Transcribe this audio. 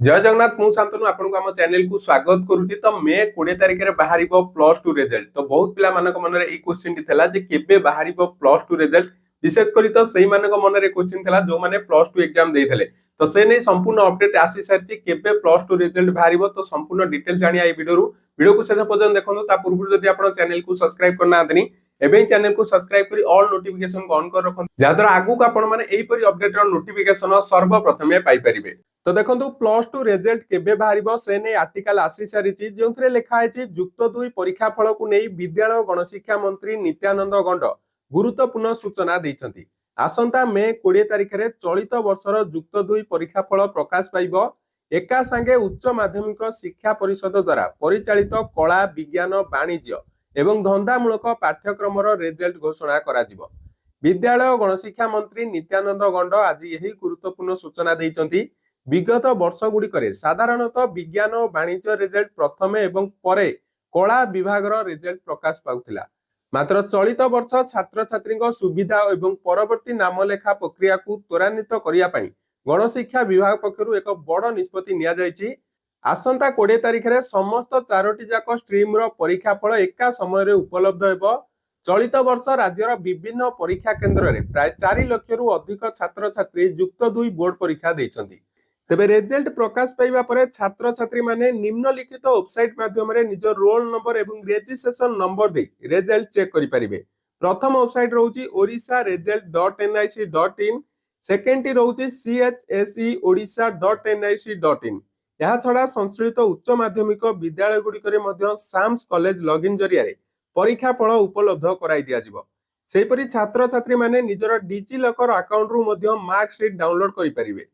जय जगन्नाथ मु शांतनु आपनको हम चैनल को स्वागत करूची। तो मे 20 तारिख रे बाहरिबो प्लस 2 रिजल्ट। तो बहुत पिला मानक मन रे ए क्वेश्चन थिला जे केबे बाहरिबो प्लस 2 रिजल्ट। विशेष करी तो सेही मानक मन रे क्वेश्चन थिला जो माने प्लस 2 एग्जाम देइथले। तो से नै संपूर्ण अपडेट आसी सारची केबे प्लस 2 रिजल्ट बाहरिबो। तो संपूर्ण डिटेल जानिया ए वीडियो को शेष पर्यंत देखंतु। ता पूर्व जदि आपण चैनल को सब्सक्राइब करना आदनी एबे चैनल को सब्सक्राइब करी ऑल नोटिफिकेशन को ऑन कर रखन जादर आगु को आपण माने एही परी अपडेट रो नोटिफिकेशन सर्वप्रथमे पाई परिबे। तो देखो प्लस 2 रिजल्ट केबे बाहरिबो से नै आर्टिकल आसी सारिछि जोंथरे लिखा है जुक्त 2 परीक्षा फल को नै विद्यालय गणशिक्षा मंत्री नित्यानंद गंड गुरुत्वपूर्ण सूचना दैछंती। आसंता मे 20 तारिख रे चलित वर्षर जुक्त 2 परीक्षा फल प्रकाश पाइबो। एका संगे उच्च माध्यमिक शिक्षा परिषद द्वारा परिचालित कला विज्ञान वाणिज्य एवं धंदामूलक पाठ्यक्रमर रिजल्ट घोषणा करा जिवो। विद्यालय गणशिक्षा मंत्री नित्यानंद गंड आज यही गुरुत्वपूर्ण सूचना दैछंती। विगत वर्ष गुड़िक साधारणतः विज्ञान और वाणिज्य रिजल्ट प्रथमे एवं परे कला विभाग रिजल्ट प्रकाश पाउथिला। मात्र चलित वर्ष छात्र छात्री सुविधा एवं परवर्ती नामलेखा प्रक्रिया को त्वरान्वित करिया पई गणशिक्षा विभाग पक्षरु एक बड़ निष्पत्ति निया जायछि। आसंता 20 तारिख रे समस्त 4टी जाक स्ट्रीम रो परीक्षा फल एका समय रे उपलब्ध हेबो। चलित वर्ष राज्यर विभिन्न परीक्षा केन्द्र रे प्राय 4 लाख रु अधिक छात्र छात्री जुक्त 2 बोर्ड परीक्षा दैछंती। तेबे रिजल्ट प्रकाश पाइबा परे छात्र छात्री माने निम्नलिखित वेबसाइट माध्यम रे निज रोल नंबर एवं रजिस्ट्रेशन नंबर दे रिजल्ट चेक करि परिबे। प्रथम वेबसाइट रहउची orissa.result.nic.in, सेकेंड रहउची chseodissa.nic.in। यहा छडा संश्लिष्ट उच्च माध्यमिक विद्यालय गुडी करे मध्य साम्स कॉलेज लॉगिन जरिया रे परीक्षा फल उपलब्ध कराई दिया जिवो। सेहि परि छात्र छात्री माने निजर डिजी लॉकर अकाउंट रु मध्य मार्क शीट डाउनलोड करि परिबे।